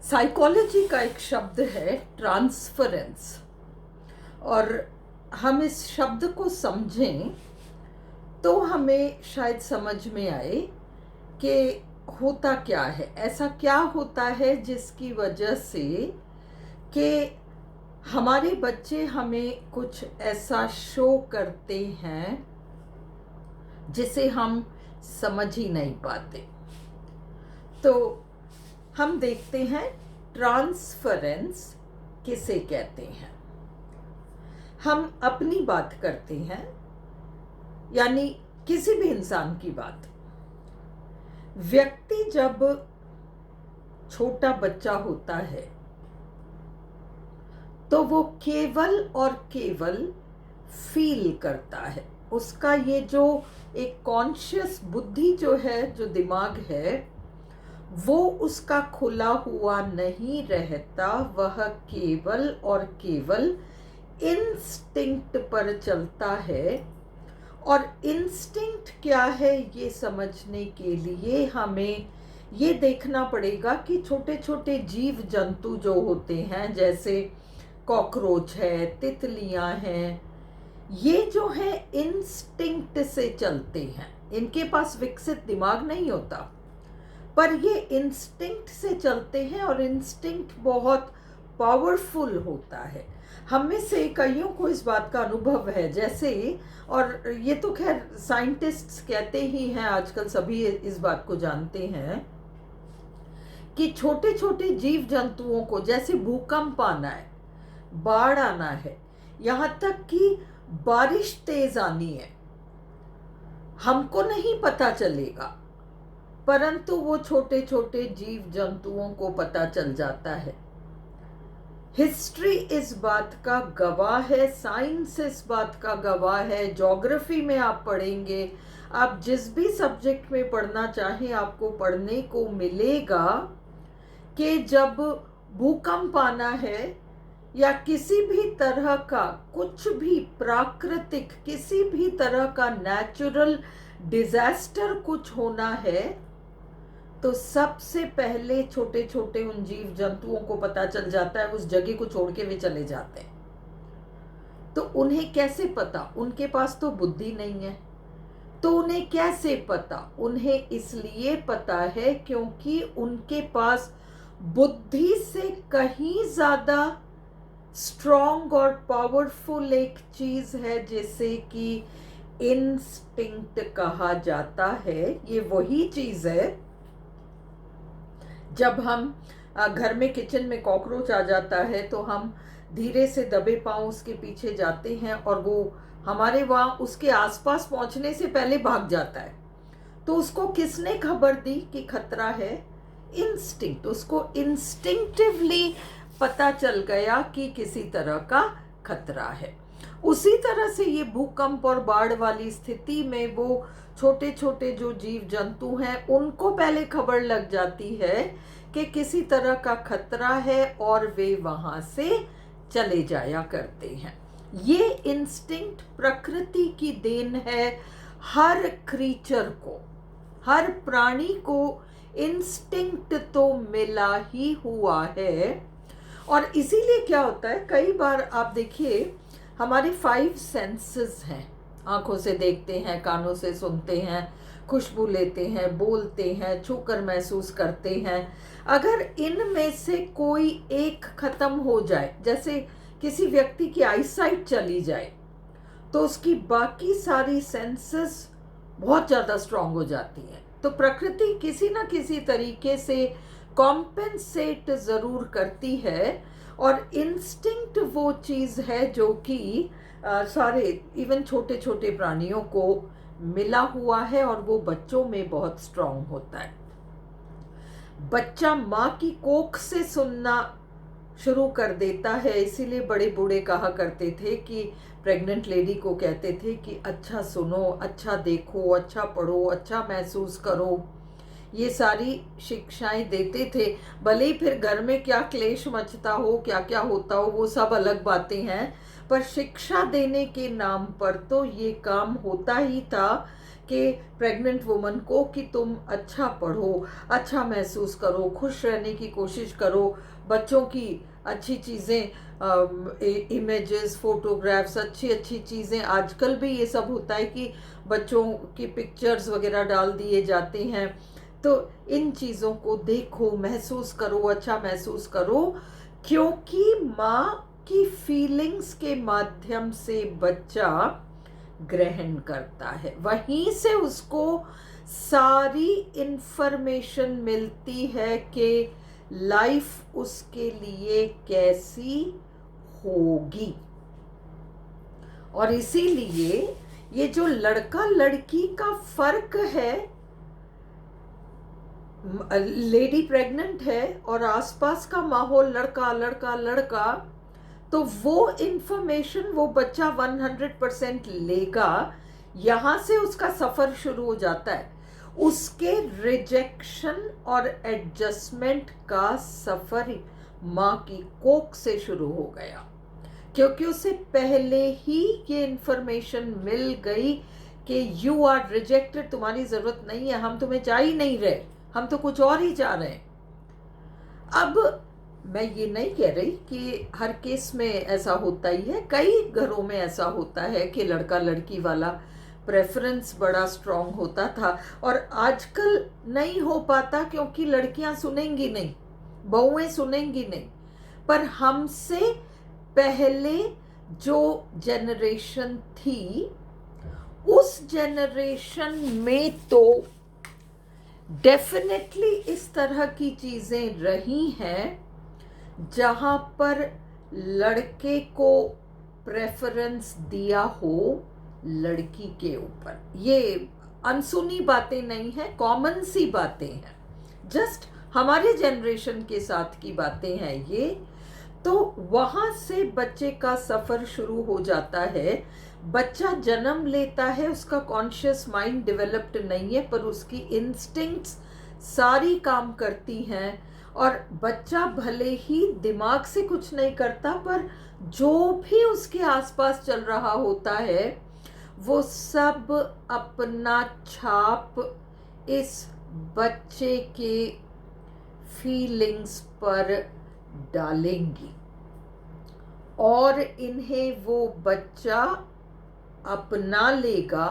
Psychology का एक शब्द है ट्रांसफरेंस। और हम इस शब्द को समझें तो हमें शायद समझ में आए कि होता क्या है, ऐसा क्या होता है जिसकी वजह से कि हमारे बच्चे हमें कुछ ऐसा शो करते हैं जिसे हम समझ ही नहीं पाते। तो हम देखते हैं ट्रांसफरेंस किसे कहते हैं। हम अपनी बात करते हैं, यानी किसी भी इंसान की बात। व्यक्ति जब छोटा बच्चा होता है तो वो केवल और केवल फील करता है। उसका ये जो एक कॉन्शियस बुद्धि जो है, जो दिमाग है, वो उसका खुला हुआ नहीं रहता। वह केवल और केवल इंस्टिंक्ट पर चलता है। और इंस्टिंक्ट क्या है ये समझने के लिए हमें ये देखना पड़ेगा कि छोटे छोटे जीव जंतु जो होते हैं, जैसे कॉकरोच है, तितलियां हैं, ये जो है इंस्टिंक्ट से चलते हैं। इनके पास विकसित दिमाग नहीं होता, पर ये इंस्टिंक्ट से चलते हैं और इंस्टिंक्ट बहुत पावरफुल होता है। हम में से कईयों को इस बात का अनुभव है, जैसे, और ये तो खैर साइंटिस्ट्स कहते ही हैं, आजकल सभी इस बात को जानते हैं कि छोटे छोटे जीव जंतुओं को, जैसे भूकंप आना है, बाढ़ आना है, यहाँ तक कि बारिश तेज आनी है, हमको नहीं पता चलेगा, परंतु वो छोटे छोटे जीव जंतुओं को पता चल जाता है। हिस्ट्री इस बात का गवाह है, साइंस इस बात का गवाह है। ज्योग्राफी में आप पढ़ेंगे, आप जिस भी सब्जेक्ट में पढ़ना चाहें आपको पढ़ने को मिलेगा कि जब भूकंप आना है या किसी भी तरह का कुछ भी प्राकृतिक, किसी भी तरह का नेचुरल डिजास्टर कुछ होना है, तो सबसे पहले छोटे छोटे उन जीव जंतुओं को पता चल जाता है, उस जगह को छोड़ के वे चले जाते हैं। तो उन्हें कैसे पता? उनके पास तो बुद्धि नहीं है, तो उन्हें कैसे पता? उन्हें इसलिए पता है क्योंकि उनके पास बुद्धि से कहीं ज्यादा स्ट्रॉन्ग और पावरफुल एक चीज है जिसे कि इंस्टिंक्ट कहा जाता है। ये वही चीज है, जब हम घर में किचन में कॉकरोच आ जाता है तो हम धीरे से दबे पांव उसके पीछे जाते हैं और वो हमारे वहां उसके आसपास पहुंचने से पहले भाग जाता है। तो उसको किसने खबर दी कि खतरा है? इंस्टिंक्ट। उसको इंस्टिंक्टिवली पता चल गया कि किसी तरह का खतरा है। उसी तरह से ये भूकंप और बाढ़ वाली स्थिति में वो छोटे छोटे जो जीव जंतु हैं उनको पहले खबर लग जाती है कि किसी तरह का खतरा है और वे वहां से चले जाया करते हैं। ये इंस्टिंक्ट प्रकृति की देन है। हर क्रीचर को, हर प्राणी को इंस्टिंक्ट तो मिला ही हुआ है। और इसीलिए क्या होता है, कई बार आप देखिए, हमारे 5 सेंसेस हैं। आंखों से देखते हैं, कानों से सुनते हैं, खुशबू लेते हैं, बोलते हैं, छूकर महसूस करते हैं। अगर इनमें से कोई एक खत्म हो जाए, जैसे किसी व्यक्ति की आईसाइट चली जाए, तो उसकी बाकी सारी सेंसेस बहुत ज़्यादा स्ट्रांग हो जाती हैं। तो प्रकृति किसी ना किसी तरीके से कॉम्पेंसेट ज़रूर करती है। और इंस्टिंक्ट वो चीज़ है जो कि सारे इवन छोटे छोटे प्राणियों को मिला हुआ है और वो बच्चों में बहुत स्ट्रांग होता है। बच्चा माँ की कोख से सुनना शुरू कर देता है। इसीलिए बड़े बूढ़े कहा करते थे कि प्रेग्नेंट लेडी को कहते थे कि अच्छा सुनो, अच्छा देखो, अच्छा पढ़ो, अच्छा महसूस करो। ये सारी शिक्षाएं देते थे। भले ही फिर घर में क्या क्लेश मचता हो, क्या क्या होता हो, वो सब अलग बातें हैं, पर शिक्षा देने के नाम पर तो ये काम होता ही था कि प्रेग्नेंट वुमन को कि तुम अच्छा पढ़ो, अच्छा महसूस करो, खुश रहने की कोशिश करो, बच्चों की अच्छी चीज़ें, इमेजेस, फोटोग्राफ्स, अच्छी अच्छी चीज़ें, आजकल भी ये सब होता है कि बच्चों की पिक्चर्स वगैरह डाल दिए जाते हैं। तो इन चीज़ों को देखो, महसूस करो, अच्छा महसूस करो, क्योंकि माँ की फीलिंग्स के माध्यम से बच्चा ग्रहण करता है, वहीं से उसको सारी इंफॉर्मेशन मिलती है कि लाइफ उसके लिए कैसी होगी। और इसीलिए ये जो लड़का लड़की का फर्क है, लेडी प्रेग्नेंट है और आसपास का माहौल लड़का लड़का लड़का, तो वो इंफॉर्मेशन वो बच्चा 100% लेगा। यहाँ से उसका सफ़र शुरू हो जाता है, उसके रिजेक्शन और एडजस्टमेंट का सफ़र माँ की कोख से शुरू हो गया, क्योंकि उसे पहले ही ये इंफॉर्मेशन मिल गई कि यू आर रिजेक्टेड, तुम्हारी ज़रूरत नहीं है, हम तुम्हें जा ही नहीं रहे, हम तो कुछ और ही जा रहे हैं। अब मैं ये नहीं कह रही कि हर केस में ऐसा होता ही है, कई घरों में ऐसा होता है कि लड़का लड़की वाला प्रेफरेंस बड़ा स्ट्रांग होता था, और आजकल नहीं हो पाता क्योंकि लड़कियां सुनेंगी नहीं, बहुएं सुनेंगी नहीं। पर हमसे पहले जो जनरेशन थी, उस जनरेशन में तो डेफिनेटली इस तरह की चीज़ें रही हैं जहाँ पर लड़के को प्रेफरेंस दिया हो लड़की के ऊपर। ये अनसुनी बातें नहीं है, कॉमन सी बातें हैं, जस्ट हमारे जनरेशन के साथ की बातें हैं ये। तो वहाँ से बच्चे का सफ़र शुरू हो जाता है। बच्चा जन्म लेता है, उसका कॉन्शियस माइंड डेवलप्ड नहीं है, पर उसकी इंस्टिंक्ट्स सारी काम करती हैं। और बच्चा भले ही दिमाग से कुछ नहीं करता, पर जो भी उसके आसपास चल रहा होता है वो सब अपना छाप इस बच्चे के फीलिंग्स पर डालेंगी, और इन्हें वो बच्चा अपना लेगा।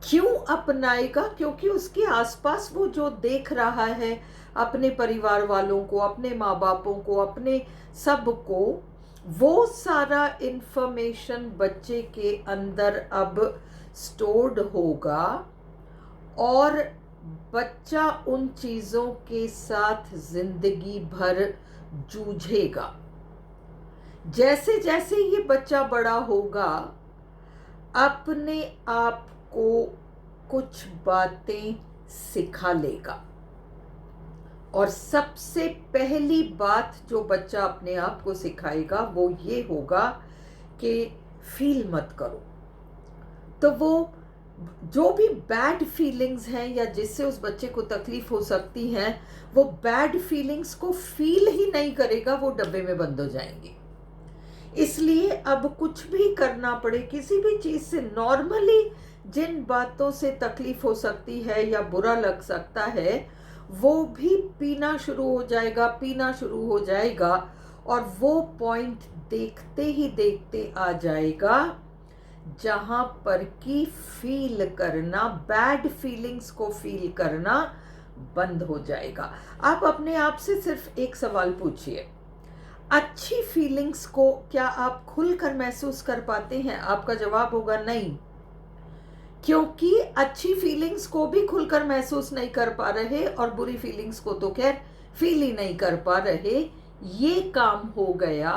क्यों अपनाएगा? क्योंकि उसके आसपास वो जो देख रहा है, अपने परिवार वालों को, अपने माँ बापों को, अपने सब को, वो सारा इंफॉर्मेशन बच्चे के अंदर अब स्टोर्ड होगा, और बच्चा उन चीज़ों के साथ जिंदगी भर जूझेगा। जैसे जैसे ये बच्चा बड़ा होगा, अपने आप को कुछ बातें सिखा लेगा, और सबसे पहली बात जो बच्चा अपने आप को सिखाएगा वो ये होगा कि फील मत करो। तो वो जो भी बैड फीलिंग्स हैं या जिससे उस बच्चे को तकलीफ हो सकती है, वो बैड फीलिंग्स को फील ही नहीं करेगा, वो डब्बे में बंद हो जाएंगे। इसलिए अब कुछ भी करना पड़े, किसी भी चीज़ से, नॉर्मली जिन बातों से तकलीफ हो सकती है या बुरा लग सकता है, वो भी पीना शुरू हो जाएगा, पीना शुरू हो जाएगा, और वो पॉइंट देखते ही देखते आ जाएगा जहाँ पर कि फील करना, बैड फीलिंग्स को फील करना बंद हो जाएगा। आप अपने आप से सिर्फ एक सवाल पूछिए, अच्छी फीलिंग्स को क्या आप खुलकर महसूस कर पाते हैं? आपका जवाब होगा नहीं, क्योंकि अच्छी फीलिंग्स को भी खुलकर महसूस नहीं कर पा रहे, और बुरी फीलिंग्स को तो खैर फील ही नहीं कर पा रहे। ये काम हो गया,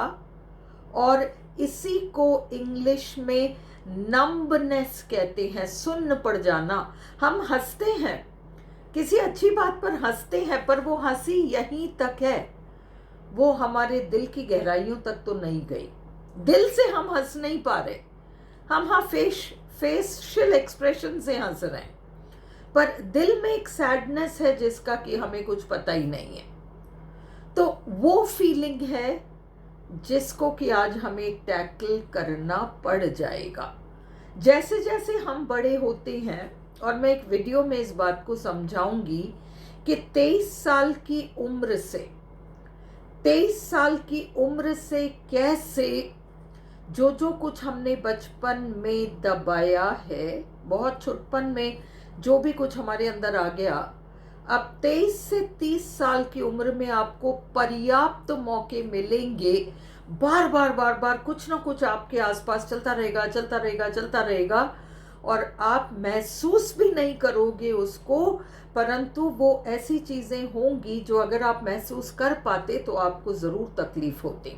और इसी को इंग्लिश में नंबनेस कहते हैं, सुन्न पड़ जाना। हम हंसते हैं, किसी अच्छी बात पर हंसते हैं, पर वो हंसी यहीं तक है, वो हमारे दिल की गहराइयों तक तो नहीं गई। दिल से हम हंस नहीं पा रहे, हम हाँ फेशियल एक्सप्रेशन से हंस रहे हैं, पर दिल में एक सैडनेस है जिसका कि हमें कुछ पता ही नहीं है। तो वो फीलिंग है जिसको कि आज हमें टैकल करना पड़ जाएगा। जैसे जैसे हम बड़े होते हैं, और मैं एक वीडियो में इस बात को समझाऊंगी कि 23 साल की उम्र से कैसे जो जो कुछ हमने बचपन में दबाया है, बहुत छुटपन में जो भी कुछ हमारे अंदर आ गया, अब 23 से 30 साल की उम्र में आपको पर्याप्त मौके मिलेंगे। बार बार बार बार कुछ ना कुछ आपके आसपास चलता रहेगा, चलता रहेगा, चलता रहेगा, और आप महसूस भी नहीं करोगे उसको, परंतु वो ऐसी चीजें होंगी जो अगर आप महसूस कर पाते तो आपको जरूर तकलीफ होती।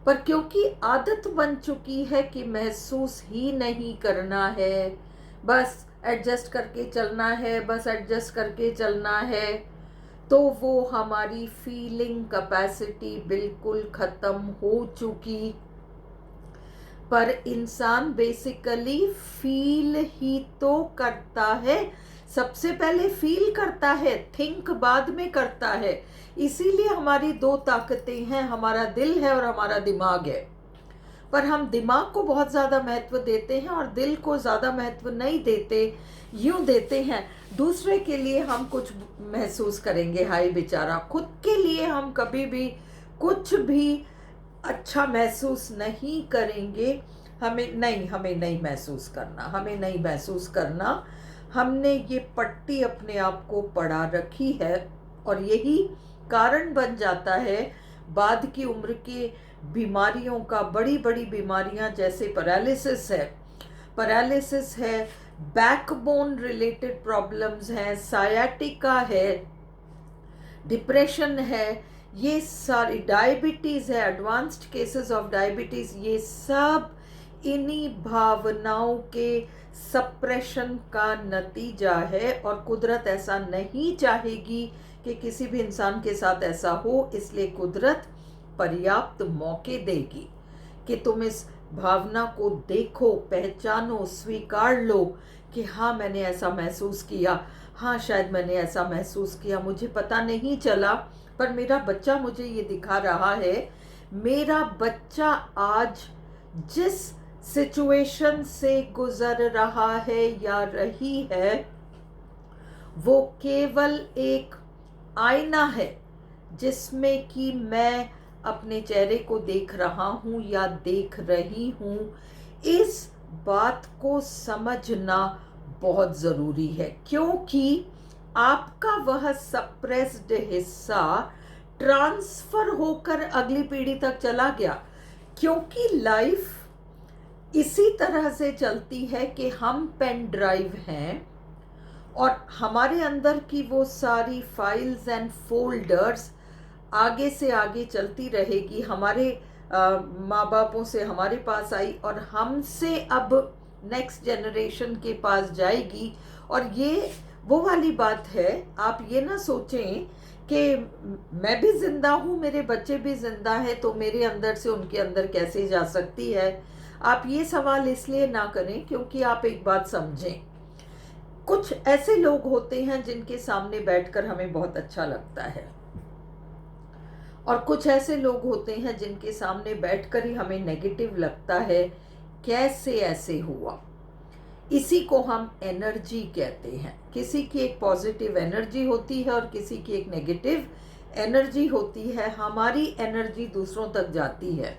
पर क्योंकि आदत बन चुकी है कि महसूस ही नहीं करना है, बस एडजस्ट करके चलना है, बस एडजस्ट करके चलना है, तो वो हमारी फीलिंग कैपेसिटी बिल्कुल खत्म हो चुकी। पर इंसान बेसिकली फील ही तो करता है, सबसे पहले फील करता है, थिंक बाद में करता है। इसीलिए हमारी दो ताकतें हैं, हमारा दिल है और हमारा दिमाग है। पर हम दिमाग को बहुत ज़्यादा महत्व देते हैं और दिल को ज़्यादा महत्व नहीं देते। यूं देते हैं दूसरे के लिए हम कुछ महसूस करेंगे, हाय बेचारा, खुद के लिए हम कभी भी कुछ भी अच्छा महसूस नहीं करेंगे। हमें नहीं महसूस करना, हमें नहीं महसूस करना। हमने ये पट्टी अपने आप को पड़ा रखी है, और यही कारण बन जाता है बाद की उम्र के बीमारियों का। बड़ी बड़ी बीमारियां जैसे पैरालिसिस है, बैकबोन रिलेटेड प्रॉब्लम्स हैं, सायाटिका है, डिप्रेशन है, ये सारी, डायबिटीज है, एडवांस्ड केसेस ऑफ डायबिटीज, ये सब इन्हीं भावनाओं के सप्रेशन का नतीजा है। और कुदरत ऐसा नहीं चाहेगी कि किसी भी इंसान के साथ ऐसा हो, इसलिए कुदरत पर्याप्त मौके देगी कि तुम इस भावना को देखो, पहचानो, स्वीकार लो कि हाँ मैंने ऐसा महसूस किया, हाँ शायद मैंने ऐसा महसूस किया, मुझे पता नहीं चला, पर मेरा बच्चा मुझे ये दिखा रहा है। मेरा बच्चा आज जिस सिचुएशन से गुजर रहा है या रही है, वो केवल एक आईना है जिसमें कि मैं अपने चेहरे को देख रहा हूं या देख रही हूं। इस बात को समझना बहुत जरूरी है, क्योंकि आपका वह सप्रेस्ड हिस्सा ट्रांसफर होकर अगली पीढ़ी तक चला गया। क्योंकि लाइफ इसी तरह से चलती है कि हम पेन ड्राइव हैं और हमारे अंदर की वो सारी फाइल्स एंड फोल्डर्स आगे से आगे चलती रहेगी। हमारे माँ बापों से हमारे पास आई और हमसे अब नेक्स्ट जनरेशन के पास जाएगी। और ये वो वाली बात है, आप ये ना सोचें कि मैं भी जिंदा हूँ, मेरे बच्चे भी जिंदा हैं, तो मेरे अंदर से उनके अंदर कैसे जा सकती है। आप ये सवाल इसलिए ना करें क्योंकि आप एक बात समझें, कुछ ऐसे लोग होते हैं जिनके सामने बैठकर हमें बहुत अच्छा लगता है, और कुछ ऐसे लोग होते हैं जिनके सामने बैठकर ही हमें नेगेटिव लगता है। कैसे ऐसे हुआ? इसी को हम एनर्जी कहते हैं। किसी की एक पॉजिटिव एनर्जी होती है और किसी की एक नेगेटिव एनर्जी होती है। हमारी एनर्जी दूसरों तक जाती है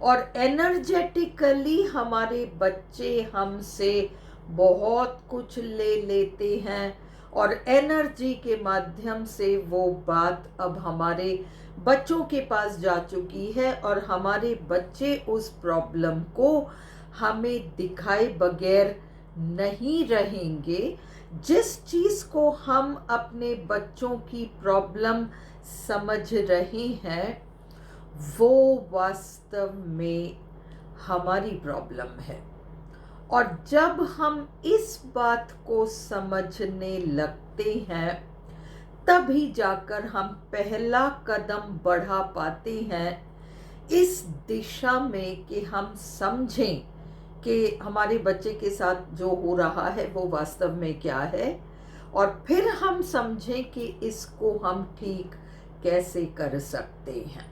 और एनर्जेटिकली हमारे बच्चे हमसे बहुत कुछ ले लेते हैं, और एनर्जी के माध्यम से वो बात अब हमारे बच्चों के पास जा चुकी है, और हमारे बच्चे उस प्रॉब्लम को हमें दिखाए बगैर नहीं रहेंगे। जिस चीज़ को हम अपने बच्चों की प्रॉब्लम समझ रहे हैं वो वास्तव में हमारी प्रॉब्लम है। और जब हम इस बात को समझने लगते हैं तभी जाकर हम पहला कदम बढ़ा पाते हैं इस दिशा में कि हम समझें कि हमारे बच्चे के साथ जो हो रहा है वो वास्तव में क्या है, और फिर हम समझें कि इसको हम ठीक कैसे कर सकते हैं।